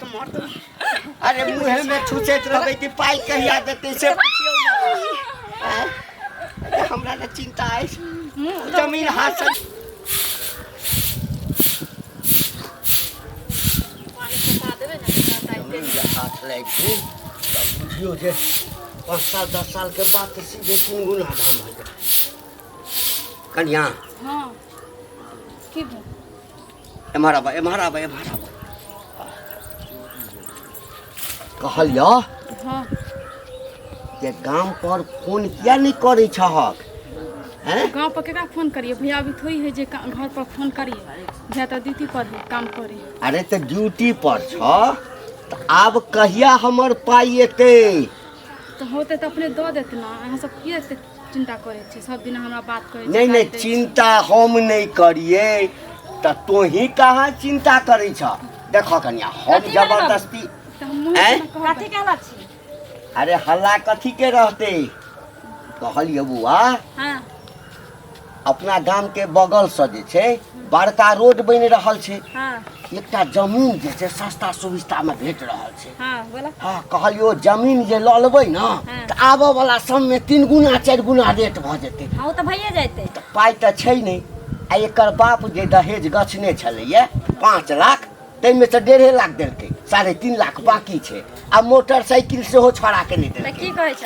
अरे मुँह में छुचैत रहबै कि पाई कहिया देतै से पुछियौ ना। हमरा न चिंता है जमीन हाथ से हाथ लग बुझियो जे 5 साल 10 साल के बाद तो सीधे 3 गुना दाम हो जाए कन्या। हाँ की एम्हर कहलियो हाँ जे गांव पर फोन किया नहीं करे छहक हैं? गाँव पर केकरा फोन करिए भैया? अभी थोड़ी है जे घर पर फोन करिए, भैया तो ड्यूटी पर है, काम करे। अरे तो ड्यूटी पर छ तो आब कहिया हमर पाई एते? तो होते तो अपने दो देते ना, अहाँ सब की एते चिंता करे छी? सब दिन हमरा बात करे छी। नहीं चिंता हम नहीं करिए तो तू ही कहाँ चिंता करे छ? देखो कन्या हम जबरदस्ती कथी कहला छी? अरे हल्ला कथी के रहते कहलिए बुआ। हाँ अपना गांव के बगल से जे छे बड़का रोड बन रहल छे। हाँ एकटा जमीन जे छे सस्ता सुविस्ता में भेट रहल छे। हाँ बोला। हाँ कहलियो जमीन जे ल लेबै ना तो आबे वाला समय 3 गुना 4 गुना रेट भ जेते। हाँ तो भइए जाते। तो पाई तो छै नहीं। आ एकर बाप जे दहेज गछने छलैया 5 लाख तै में से 1.5 लाख देलकै, 3.5 लाख बाकी छे। आ मोटरसाइकिल से हो छोड़ा के नहीं देलकै। की कहै छ?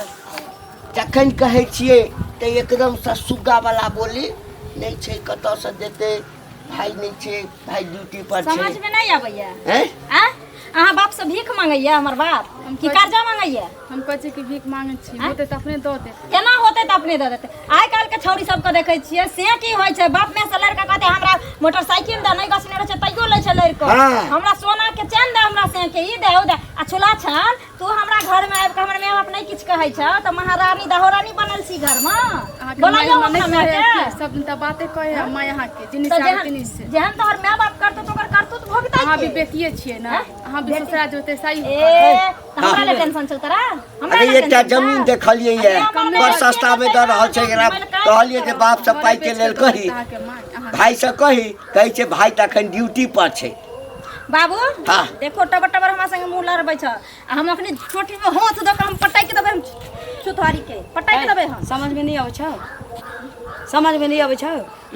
जखन कहै छियै तो एकदम से सुग्गा वाला बोली नहीं छे, कत से देते भाई नहीं छे, भाई ड्यूटी पर छे। समझ में नहीं आबैया हैं? अहाँ बाप से भीख मांगैया हमर बाप की कर्जा मांगैया? हम कहै छी कि भीख मांगै छी, होते त अपने दऽ दे। केना होते त अपने दऽ देते? आइ काल के छौरी सब के देखै छियै से की होय छै, बाप में से लड़का कहते हमरा मोटरसाइकिल द, नहीं गसने रहे छै तैयो लै छै लड़का। हमरा सोना के चैन दे, हमरा से के ई दे ओ दे। आ चुला छान तू हमरा घर में आबि के हमर माय बाप नहीं किछ कहै छ त महारानी दहोरानी बनल छी घर में। बोलाइयो हमरा माय के सब त बाते कहै माय अहाँ के जिनी से जेहन तोहर माय बाप करतो तो ओकर करतो त भोगतै। अहाँ भी बेटिए छियै ना, अहाँ भी ससुरा जोते सही हमरा ले टेंशन छौ तोरा? अरे एकटा जमीन देखलिए ये बड़ सस्ता में द रहल छै। एकरा कहलिए जे बाप से पाई के लेल कही, भाई से कही, कहै छै भाई त अखन ड्यूटी पर छै। बाबू देखो टबर टबर हमरा संगे मुंह लड़बै छ। हम अखनी छोटी में हाथ द के हम पटाई के देबै, हम सुथारी के पटाई के देबै। हम समझ में नहीं आबै छ, समझ में नहीं आबै छ।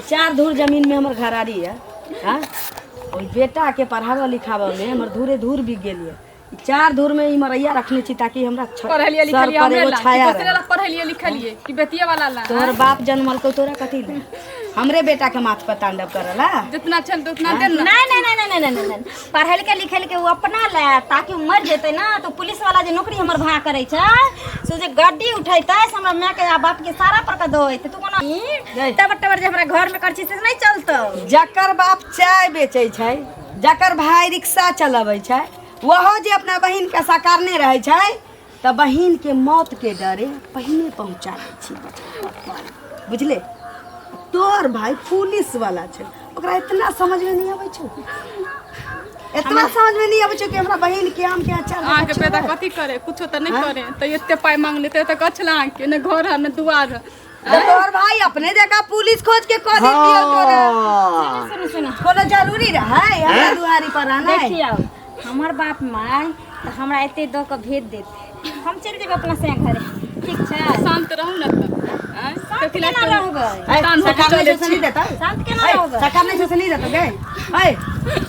4 धूर जमीन में हमर घरारी है। हां और बेटा के पढ़ावा लिखावा में हमर धूरे धूर बिक गेलिए। 4 धूर में ई मरैया रखने छी ताकि हमरा पढ़लिए लिखलिए हमरे छाया पढ़लिए लिखलिए कि बेटिया वाला ला। तोहर बाप जन्मल को तोरा कथी ले? हमरे बेटा के माथ पर तांडव करला। जितना छल तो उतना दे ना। नहीं पढ़ल के लिखल के वो अपना ले ताकि मर जेते ना तो पुलिस वाला जे नौकरी हमर भा करे छ सो जे गाड़ी उठैतै हमरा माय के बाप के सारा पर का दोइत। तू कोना टबर टबर जे हमरा घर में करछि से नहीं चलतो। जकर बाप चाय बेचै छै, जकर भाई रिक्शा चलाबै छै, वह जे अपना बहिन के सकारने रहे छै त बहिन के मौत के डरे पहिने पहुंचा दै छी। बुझले? तोर भाई पुलिस वाला छै, ओकरा इतना समझ में नहीं आबै छै, इतना समझ में नहीं आबै छै कि हमरा बहिन के आम के अचार आ के बेटा कथी करे? कुछो त नहीं करे त एते पाई मांग लेते त कछला के न घर न दुआर। तोर भाई अपने जगह पुलिस खोज के कह दियो तोरा। सुनो कोनो जरूरी रहे हमरा दुआरी पर रहना? देखियो हमर बाप माय त हमरा एते द के भेज देते, हम चल जेबै अपना से घरे। ठीक छै? शांत रहू न त। शांत केना रहबै? सरकार ने से नहीं देता। शांत केना रहबै? सरकार ने से नहीं देता गए। ए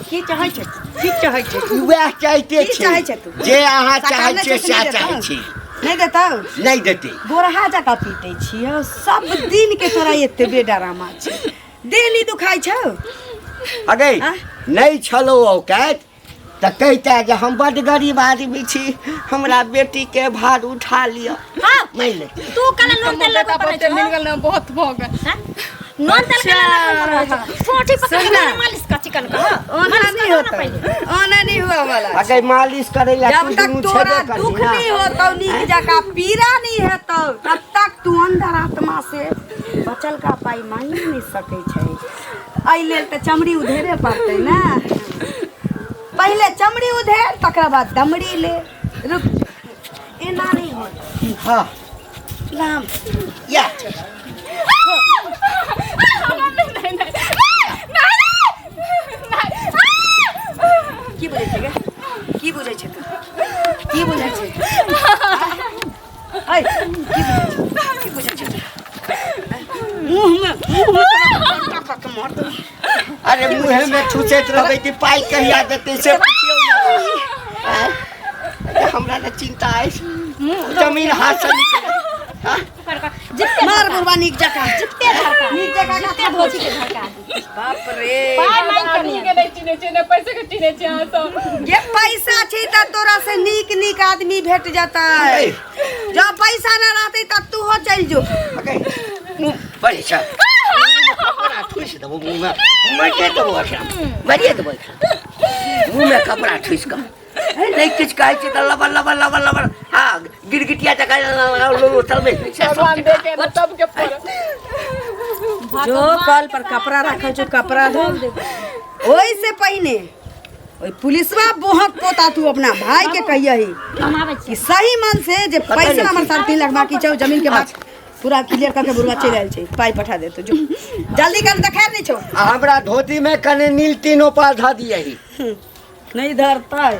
की चाहै छै? की चाहै छै? वह चाहते की चाहै छै तू? जे अहाँ चाहै छै से चाहै छी। नहीं देता? नहीं देते। गोरहा जका पीटे छियो सब दिन के तोरा एते बेडरामा छै। देह नहीं दुखाई छौ? अगे नहीं छलो औकात त कहता जे हम बड़ गरीब आदमी छी, हमरा बेटी के भार उठा लियो। हां नहीं ले तू कल लोन दे लेबे पड़े छै। मिल गेल न बहुत भ गेल। लोन दे के लेबे पड़े छै। छोटी पकड़ के मालिश का चिकन का ओना नहीं होता, ओना नहीं हुआ वाला। अगर मालिश करेला जब तक तोरा दुख नहीं होतो, नीक जका पीड़ा नहीं हेतो, तब तक तू अंदर आत्मा से बचल का पाई मांग नहीं सकै छै। आई लेल त चमड़ी उधेरे पड़ते ना। पहले चमड़ी उधेर तकर बाद दमड़ी ले। रुक एना नहीं हो। हां राम या की बोले बुझै छै की बुझै छै ऐ की बुझै छै मुंह में टक मार दे अरे मुँह में छुचैत रहबै कि पाइ कहिया देतै से पुछियौ ना हमरा ने चिंता अछि जमीन हाथ से निकल जितने मार बुरबा नीक जका जितने धड़का नीक जका जितने धोची के धड़का बाप रे पाई माई कनिया के नहीं चिने छै ने पैसे के चिने छै अहाँ सब ये पैसा छै त तोरा से नीक नीक आदमी भेट जाता है जब पैसा न रहते त तू हो चल जो मुँह बड़े छ कपड़ा ठुस देबो मुँह में मरिए देबो मरिए देबो मुँह में कपड़ा ठुस का नहीं किछ कहै छै त लबर लबर लबर लबर हाँ गिरगिटिया जका लो चलबे भगवान देखे न सबके पर जो कल पर कपड़ा रखे जो कपड़ा धो ओई से पहले ओई पुलिसवा बोहक पोता तू अपना भाई के कहियही कमावे कि सही मन से जे पैसा हमर 3.5 लाख बाकी छौ जमीन के बात पूरा क्लियर करके बुरवा चल आयल छै पाई पठा दे तो जो जल्दी कर देखाय नहीं छौ हमरा धोती में कने नील तीनों पाल धा दियही नहीं धरता है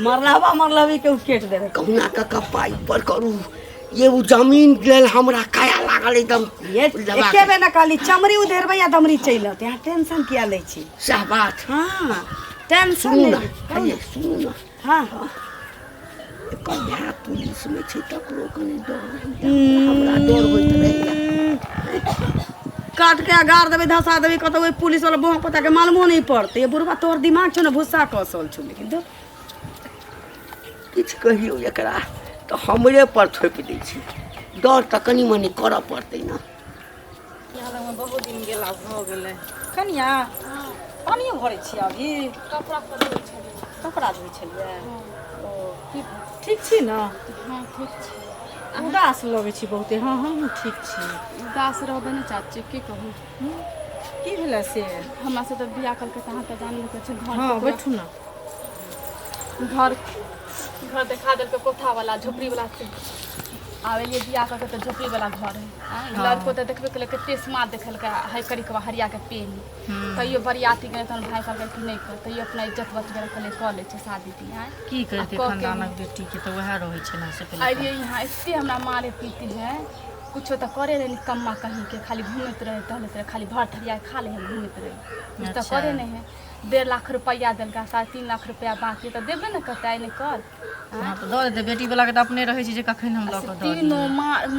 मरलावी के उकेट दे कहुना का पाई पर करू ये वो जमीन लेल हमरा काया लागल एकदम ये एके बे न कहली चमड़ी उधेरबै या दमरी चलत यहाँ टेंशन किया लै छी सह बात हां टेंशन सुनू ना नहीं सुनू ना हां कन्या पुलिस में छै तकरो कने डर हमरा डर होइत रहैया काट के गाड़ देबै धसा देबै कतौ ओइ पुलिस वाला बोह पता के मालूमो नहीं पड़ते ये बुरबा तोर दिमाग छौ न भुस्सा कसल छौ लेकिन तो किछ कहियो एकरा तो हमरे पर थोप दै छी डर त कनी मनी करऽ पड़तै ना बहुत दिन गेला भ गेलै कनिया पानियो भरै छी अभी कपड़ा धोइ छलियै कपड़ा धोइ छलियै ओ ठीक छी ना हां ठीक छै उदास लगै छी बहुते हाँ हम ठीक छी उदास रहबे न चाची की कहू की भेलै से हमरा से तो बियाह करके कहां त जान ले छै घर हाँ बैठू ना घर देखा देलकै कोठा वाला झोपड़ी वाला से आवेलिए बियाह करके तो झोपड़ी वाला घर है लड़को तो देखबे के कते स्मार्ट देखलकै है करी के हरिया के पेन तैयो बरियाती के तन भाई कहलकै कि नहीं कर तैयो अपना इज्जत बचबे रखले क ले छै शादी बियाह की करते खानदानक बेटी के तो वह रहै छै ना से पहले अरे यहाँ एते हमरा मारे पीती है कुछ तो करे रहे निकम्मा कहीं के खाली घूमत रहे टहलत रहे खाली भर ठरिया खा ले घूमत रहे कुछ तो करे नहीं है 1.5 लाख रुपया देलका 3.5 लाख रुपया बाकी तो देबे न करता है नहीं कर हां तो दे दे बेटी वाला के त अपने रहै छै जे कखन हम लक द तीनों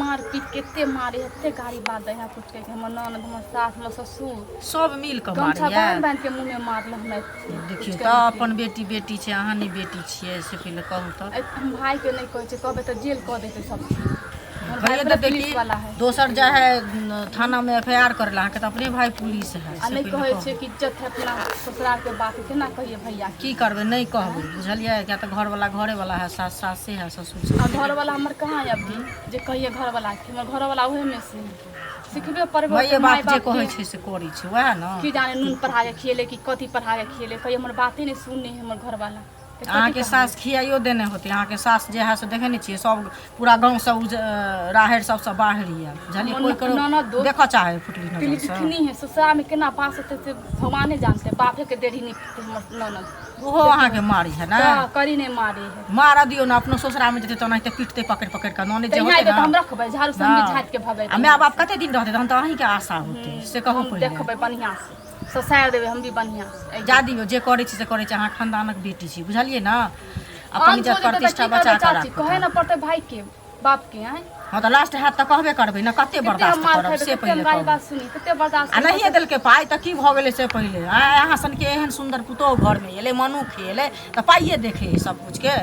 मार पीट केते मारे एते गाड़ी बात दे यहाँ कुछ के हमर ननद हमर सास हमर ससुर सब मिल के गमछा मारिया बांध के मुंह में मारल हमरा देखियो त अपन बेटी छै अहाँ नहीं बेटी छियै से पहले कहू त हम भाई के नहीं कहै छै कहबे त जेल क देते सब भैया तो देखी दोसर जा है थाना में एफआईआर करला के तो अपने भाई पुलिस है आ नहीं कहै छै कि इज्जत है अपना ससुराल के बात केना कहिए भैया की करबे नहीं कहबे बुझलिए क्या तो घर वाला है सास सासे है ससुर आ घर वाला हमर कहां है अभी जे कहिए घर वाला कि हमर घर वाला ओहे में से सिखबे परबे भैया बात जे कहै छै से करै छै वह ना की जाने नून पढ़ा के खिएले कि कथी पढ़ा के खिएले कहिए हमर बाते नहीं सुनने हमर घर वाला अहाँ के सास खियाइयो देने होते अहाँ के सास जे है से देखे नहीं छियै सब पूरा गांव सब राहड़ सब बाहरी है बुझलिए कोई करो देखो चाहे फुटली नजर से लिखनी है ससुराल में केना पास होते से भगवाने जानते बापे के देरी नहीं हमर ननद ओहो अहाँ के मारी है ना करी नहीं मारी है मारा दियो ना अपनो ससुराल में जते तनाते पीटते पकड़ पकड़ के नोने जे होते ना हम रखबै झाड़ू से झाट के भबै आ माय बाप कते दिन रहते तहन त अहीं के आशा होते से कहू पहिले देखबै बढ़िया से ससाय देबै हम भी बढ़िया से जा दियो जे करै छी से करै छी अहाँ खानदानक बेटी छी बुझलिए ना अपन इज्जत प्रतिष्ठा बचा के राखू कहे ना पड़ते भाई के बाप के हैं हां तो लास्ट हाथ त कहबे करबै ना कते बर्दाश्त करब से पहिले गाय बात सुनी कते बर्दाश्त आ नहीं देलके पाई त की भ गेलै से पहिले अहाँ सन के एहन सुंदर पुतोह घर में एले मनु खेले त पाइए देखे सब कुछ के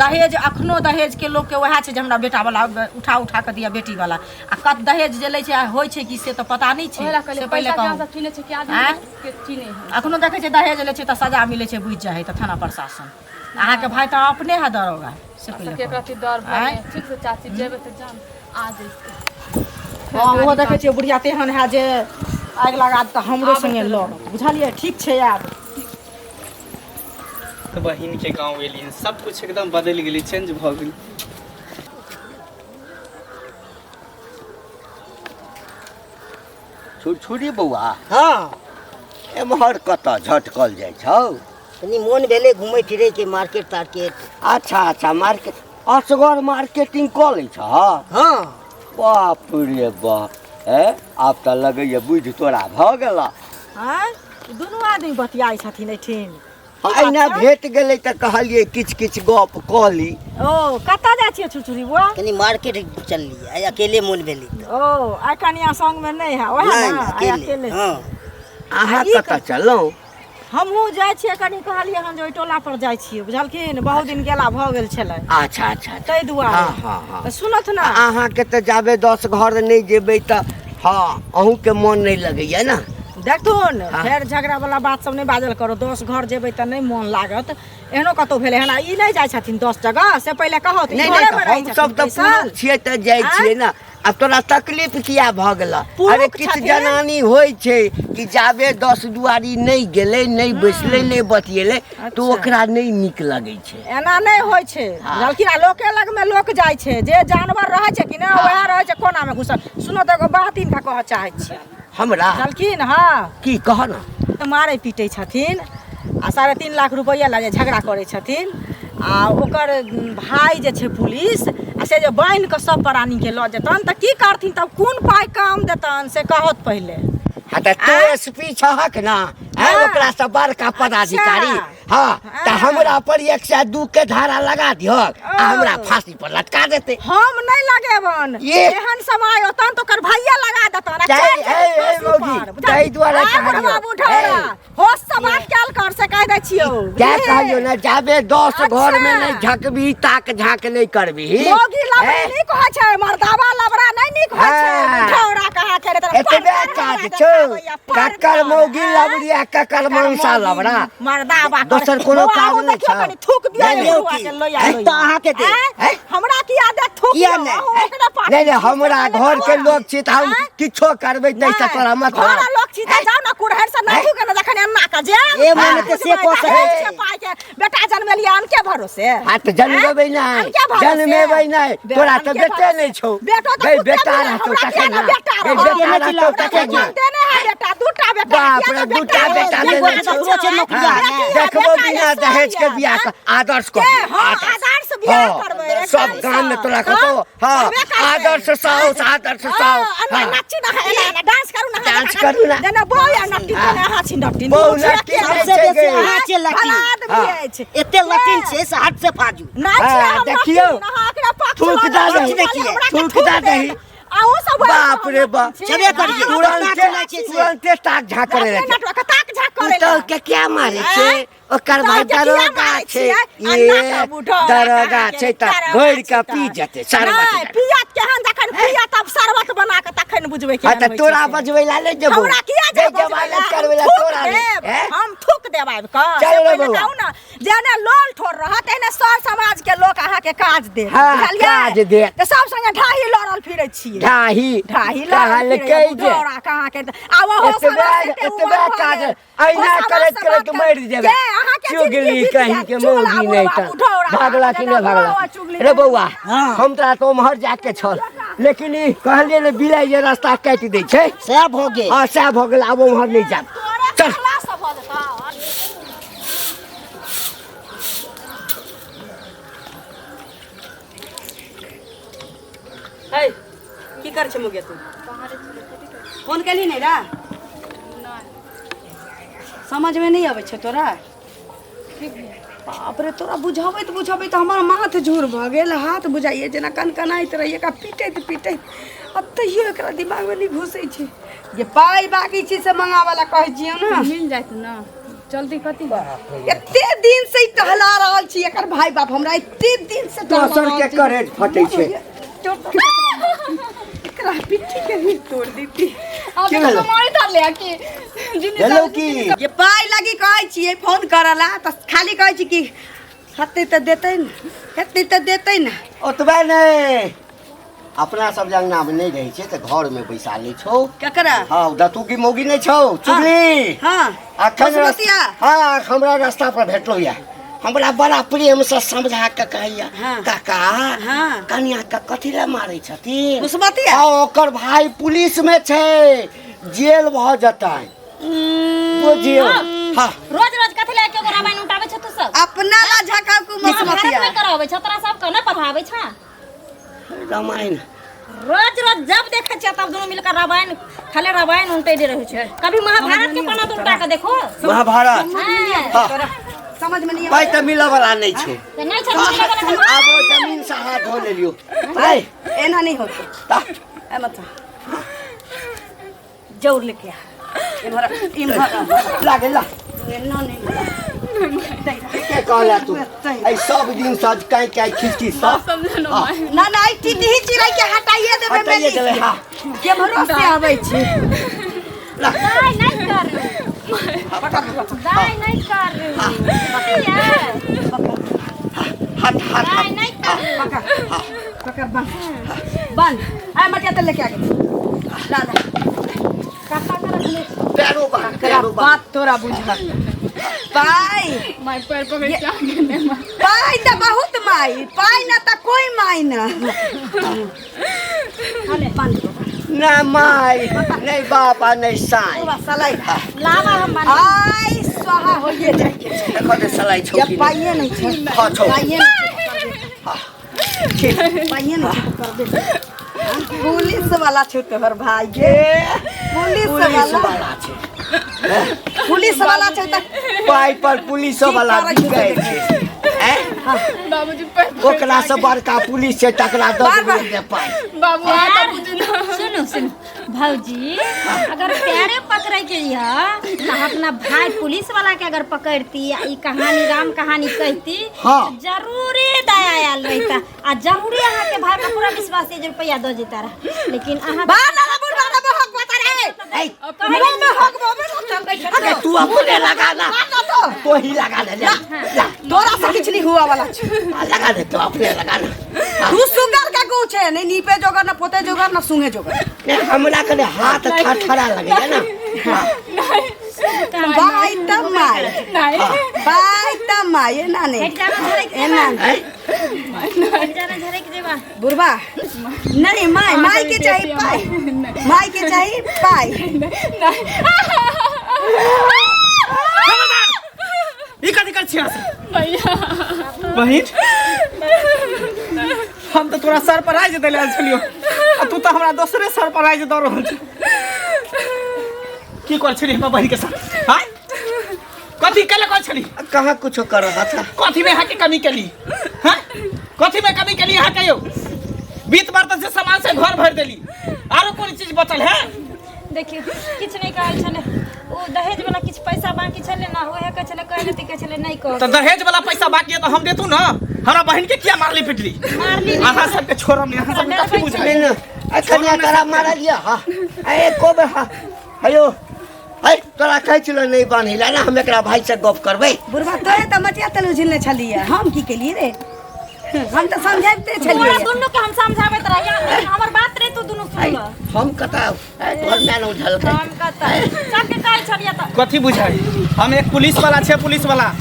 दहेज अखनो दहेज के लोग के वह छै जे हमरा बेटा वाला उठा के दिया बेटी वाला आ कत दहेज जे लै छै होय छै कि से त पता नहीं छै से पहिले कहू चिने छै कि आदमी के चिने है अखनो देखे छै दहेज लै छै त सजा मिले छै बुझ जाय त थाना प्रशासन अहाँ के भाई त अपने है दरोगा से पहिले के कथि डर भाई ठीक से चाची जेबे त जान आ जइते हां वो देखे छै बुढ़िया तेहन है जे आग लगा त हमरो संगे लड़ बुझलिए ठीक छै यार तो बहिन के गांव एलियन सब कुछ एकदम बदल गेली चेंज भ गेल छुरी बौआ हाँ एम्हर कतऽ झटकल जाइ छौ तनी मोन भेले घूमे फिरे के मार्केट तार्केट। अच्छा अच्छा मार्केट असगर मार्केटिंग कऽ लै छ। हाँ बाप रे बाप आब तऽ लगैया बुझि तोरा भऽ गेला। हाँ दुनू आदमी बतियाई छथिन एठिन। अहिना भेट गेलै तऽ कहलियै किछु किछु गप कऽ ली। ओ कतऽ जाइ छियै छुरछुरी बुआ? तनी मार्केट चलली अकेले मोन भेली तो। ओ आइ कनिया संग में नहीं है ओहे नहीं, ना आइ अकेले। हाँ अहाँ कतऽ चललहुँ? हमहूँ जाइ छियै कनि कहलियै हन जे ओइ टोला पर जाइ छियै बुझलखिन बहुत दिन गेला भऽ गेल छलै अच्छा अच्छा ताहि दुआरे। हाँ हाँ हाँ तऽ सुनत ना अहाँके तऽ जाबे 10 घर नहीं जेबै तऽ हाँ अहूँके मोन नहीं लगैया ना। देखथुन फेर झगड़ा वाला बात सब नहीं बाजल करो। 10 घर जेबै तऽ नहीं मोन लागत। एहनो कतौ भेलै हन ई नहीं जाइ छथिन 10 जगह से पहिले कहत नहीं नहीं हम सब तऽ पुरुष छियै तऽ जाइ छियै ना। अब तोरा तकलीफ किया भऽ गेला? अरे किछु जनानी होइ छै कि जाबे 10 दुआरी नहीं गेलै नहीं बैसलै नहीं बतिएलै तो ओकरा नहीं नीक लगै छै। एना नहीं होइ छै बुझलखिन। आ लोके लग में लोक जाइ छै जे जानवर रहै छै कि ना वएह रहै छै कोना में घुसल। सुनो तऽ एगो बात इनका कहऽ चाहै छियै हमरा बुझलखिन। हाँ की कह ना मारे पीटे छथिन आ 3.5 लाख रुपया लगे झगड़ा करे छथिन। आ ओकर भाई जे छै पुलिस आ से जे बान्हि कऽ सब प्राणी के लऽ जेतन तऽ की करथिन? तब कोन पाइ काम देतन से कहत पहिले। हाँ तो तू एसपी छहक ना ओकरा से बड़का पदाधिकारी। हाँ तो हमरा पर 102 के धारा लगा दिहक आ हमरा फांसी पर लटका देते। हम नहीं लगेबन एहन समय होतन तो कर भैया लगा देतन। ताहि द्वारे होश से बात कैल कर से कह दै छियो। क्या कहियो ना जाबे 10 घर में नहीं झकबी ताक झांक नहीं करबी। मोगी लबरा नहीं कहै छै मर्दावा लबरा नहीं नीक होइ छै। ढौरा कहा करे त एतबे काज छौ ककर मोगी लबरिया ककर मनसा लबरा मर्दावा दोसर कोनो काज नहीं छै। थूक दियो के लोया तो अहाँ के दे हमरा की आदत थूक किया दियो नहीं? ओकरा पास नहीं नहीं हमरा घर के लोग छी त हम किछो करबै नहीं त तोरा मत घर लोग छी त जाओ ना कुड़हर से नहीं थूक ना जखन अन्ना का जे ए मन ते से को सके पाई के बेटा जन्मेलिया अन के भरोसे। हां त जन्मेबै नहीं जन्मेबै नहीं तोरा त बेटे नहीं छौ। गई बेटा रहतो तके ना गई बेटा रहतो तके ना देने है बेटा दूटा बेटा बाप रे दूटा बेटा देने छौ। देखबो बिना दहेज के बियाह का आदर्श को आदर्श बियाह करबै सब गांव में तोरा कतो। हां आदर्श साउस नाची ना है ना डांस करू ना देना बोया नट्टी देना हाथी नट्टी बहु लट्टी सबसे बेसी अहाँ के लट्टी एते लट्टी छै से हाथ से फाजू। नाची देखियो थूक दा दही आओ सब बाप रे बाप छबे करिए तुरंते ताक झाक करे नटवा के ताक झाक करे तो के क्या मारे छे ओकर भाई दरोगा छे ये दरोगा छे त घोड़ के पी जते शरबत पियत केहन जखन पियत तब शरबत बना के तखन बुझबै के। त तोरा बजबै ला ले जेबो हमरा किया जमानत करबै ला तोरा हम थूक देबाब का चल रे बउआ ना जेने लोल ठोर रहत एने सर समाज के लोग अहाँ के काज दे काज दे त सब संगे ढाही लड़ल फिरै छियै। ढाही लड़ल कहि दे कहाँ के आब हो एतबे काज अहिना करैत करैत मर जेबै। चुगली कहीं के मौगी नहीं त भागला कि नहीं भागला रे बउआ हम तोरा तो उम्हर जाके छल लेकिन ई कहलिए ने बिलाई जे रास्ता काटि दै छै सब हो गेल। हां सब हो गेल अब उम्हर नहीं जा चल हे की कर छ मुगे तू फोन केली नहीं रा समझ में नहीं आवे छ तोरा। बाप रे तोरा बुझाबैत बुझाबैत हमर माथ झूर भ गेल हाथ बुझाइए जेना कनकनाइत रहिए का पीटैत पीटैत अब तैयो एकरा दिमाग में नहीं घुसै छै। ये पाई बाकी चीज से मंगावला कहै छियै ना मिल जाइत ना जल्दी कथी एते दिन से टहला रहल छी एकर भाई बाप हमरा एते दिन से दोसर के करेज फटै छै। एकरा पिट्ठी के भी तोड़ देती। अब तो मारी धर ले कि हेलो की ये पाई लगी कहै छियै फोन करला त खाली कहै छी कि हत्ते त देतै न हेतै त देतै न ओतबे नहीं अपना सब जंगना में नहीं रही छे त घर में बैसा ले छौ केकरा। हां दतू की मौगी नहीं छौ चुगली। हां अखन हां हमरा रास्ता पर भेटलो या हमरा बड़ा प्रेम से समझा के कहैया काका कन्या का कथी ला मारै छथिन मुसबतिया ओकर भाई पुलिस में छै जेल भ जतै बुझियो। हां रोज रोज कथी ले के रामायण उठाबे तक अपना ला झका को मसमतिया में करावे छ तोरा सब के न पढ़ावे छ रामायण रोज रोज जब देखे छ तब दोनों मिलकर रामायण खाली रामायण उल्टे दे रहे छ कभी महाभारत के पन्ना तो उल्टा के देखो महाभारत तोरा समझ में नहीं पाई त मिला वाला नहीं छे तो नहीं छ अब वो जमीन से हाथ धो ले लियो आई एना नहीं होते ता ए मत जोर लेके आ इमहर लागे ला एना नहीं के कहला तू आई सब दिन सज काई काई खिचकी सब समझ लो माय ना ना ई टिटही चिड़ै के हटाइए देबे हटाइए देबे हां के भरोसे आबै छी दाई नहीं कर दाई नहीं कर पतिया हाथ हाथ दाई नहीं कर पकड़ बंद आ मटिया तले लेके आ गए दादा काका कर रखले पैरों पर तेरा बात तोरा बुझा पाई माय पैर पकड़ के आगे ने माय पाई त बहुत माई पाई ना त कोई माई ना अरे बंद ना माई नहीं बापा नहीं साई तोरा सलाई लावा हम मान आई स्वाहा होइए जाए देखो दे सलाई जब छोकी पाइए नहीं छे हां छो पाइए पाइए नहीं कर दे पुलिस वाला छे तोहर भाई के पुलिस वाला छे पुलिस वाला छे त पाई पर पुलिस वाला गए छे हैं बाबूजी पैर ओकरा से बड़का पुलिस से टकरा दो दे पाई बाबू आता बुझ ना सुनो सुनो भौजी अगर प्यारे पकड़े के लिए तो अपना भाई पुलिस वाला के अगर पकड़ती ई कहानी राम कहानी कहती हाँ। जरूरी दया आयल रहता आ जरूरी अहाँ के भाई पर पूरा विश्वास है रुपया दो जेता रहा लेकिन अहाँ बाना बुढ़वा ना बहक पता रहे मुंह में हक बोबे ना चल गई अरे तू अपने लगा ना तो ही लगा ले ला तोरा से कुछ नहीं हुआ वाला छे लगा दे तो अपने लगा ना तू सुगर का कुछ है नहीं नीपे जोगर ना पोते जोगर ना सूंगे जोगर ने हमला करे हाथ ठठरा लगे है ना बाई तमाई बाई तमाई ए ना नहीं ए ना जाना झरे के देवा बुढ़वा नहीं माई माई के चाहिए पाई माई के चाहिए पाई ई कथि कर छिया भैया बहिन हम तो तोरा सरप्राइज देले आल छलियो आ तू तो हमरा दूसरे सरप्राइज द रहल छ की कर छली हम बहिन के साथ हां कथि कले कर छली कहां कुछ कर रहा था कथि में यहाँ की कमी केली हां कथि में कमी केली यहाँ कहियो बीत बर्तन से सामान से घर भर देली आरो कोन चीज बचल है देखियो किछ नहीं कहल छले ओ दहेज वाला किछ पैसा बाकी छले ना ओहे के छले कहले त के छले नहीं कह तो दहेज वाला पैसा बाकी है तो हम देतू ना हमरा बहन के किया मारली पिटली मारली आहा सबके छोड़म नहीं आहा सब कथि बुझाई नहीं ना कन्या करा मारा लिया हां ए को बे हां हेलो ए तोरा कहै छलो नहीं बान्हिला ना हम एकरा भाई से गप करबै बुढ़वा तोरे त मटिया तलु झिलने छलिए हम की के लिए रे हम तो समझाइते तोरा छलिए दुनु के हम समझाबत रहिया हमर बात रे तू दुनु सुन ल हम कता तोर मैन उठल के हम कहता सबके कहै छलिया त कथी बुझाई हम एक पुलिस वाला छे पुलिस वाला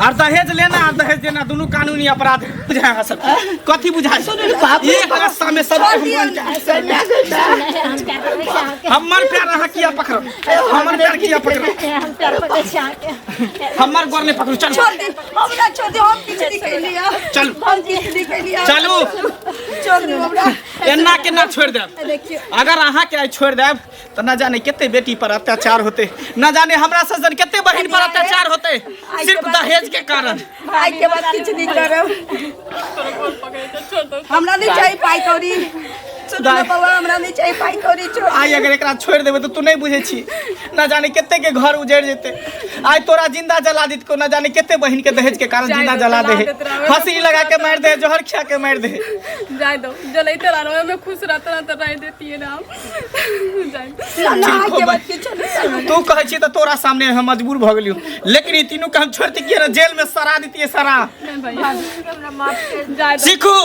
और दहेज लेना और दहेज देना दोनों कानूनी अपराध बुझाए है सब कथी बुझाई बाबू एक हादसा में सब हमर प्यार रहा किया पकड़ो हमर प्यार किया पकड़ो हम प्यार पकड़ के हमर गोर ने पकड़ो चल छोड़ दे हमरा छोड़ दे हम किछ नहीं के लिया चल हम किछ नहीं के लिया चलू छोड़ दे हमरा एना के ना छोड़ दे देखियो अगर अहाँ के छोड़ देब तो न जाने कितने बेटी पर अत्याचार होते न जाने हमरा सजन कितने बहन पर अत्याचार होते सिर्फ दहेज के कारण भाई के बात किछ नहीं करब तोरा गोल पकड़े तो छोड़ दो हमरा नहीं चाहिए पाई कौड़ी सुनो बाबा हमरा नहीं चाहिए पाई कौड़ी छोड़ आई अगर एकरा छोड़ देबे तो तू नहीं बुझे छी न जाने कितने के घर उजड़ जेते आई तोरा जिंदा जला दित को न जाने कितने बहन के दहेज के कारण जिंदा जला दे फांसी लगा के मार दे जहर खिया के मार दे जाय दो जलैते रहो मैं खुश रहता ना तो रह देती है ना जाय ना के बात किछ नहीं तू कहे छी तो तोरा सामने हम मजबूर भ गेलियो लेकिन ई तीनों के हम छोड़ती किए जेल में सरा देती सरा भैया हमरा माफ कर जाय दो सीखू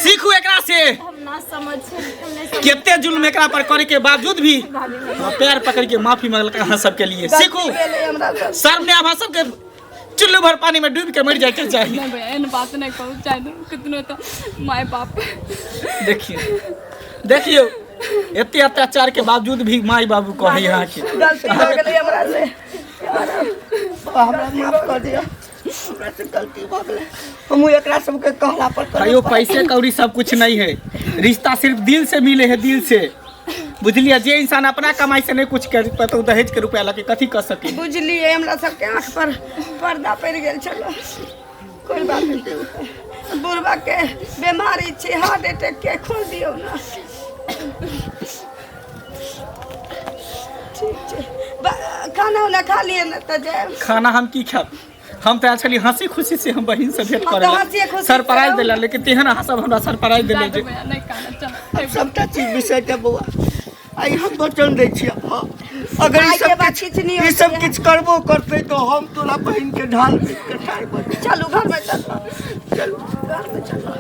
सीखू एकरा से हम ना समझ हम नहीं कितने जुल्म एकरा पर करे के बावजूद भी पैर पकड़ के माफी मांगल अहाँ सबके लिए सीखू शर्म ने अहाँ सबके चुल्लू भर पानी में डूब के मर जाए के चाहिए नहीं भैया इन बात नहीं कहूँ जाय दो कितनो तो माय बाप देखिए देखियो इतने अत्याचार के बावजूद भी माई बाबू कहे यहाँ के गलती हो गेलै हमरा से हमरा माफ कर दिया हमरा से गलती भ गेलै हम एकरा सबके कहला पर भाइयो पैसे कौड़ी सब कुछ नहीं है, रिश्ता सिर्फ दिल से मिले है, दिल से। बुझलिए, जे इंसान अपना कमाई से नहीं कुछ कर पाते वो दहेज के रुपया लगे कथी कर सके। बुझलिए हमरा सबके आँख पर पर्दा पड़ गेल चलो कोई बात नहीं। बुढ़बा के बीमारी छै, हार्ट अटैक के खोल दियो ना। ठीक छै, खाना उना खा लिए ना तो जाए। खाना हम की खाब, हम तो एक्चुअली हंसी खुशी से हम बहन से भेंट करे सरप्राइज देला, लेकिन तेहन हंसब हमरा सरप्राइज देले जे नहीं कहना चल सबटा चीज विषय के बउआ आई हम वचन दै छी। अगर ई सब किछ करबो करते तो हम तोरा बहन के ढाल के ठाड़ बन। चलू घर में चलो, चलू घर में चलो।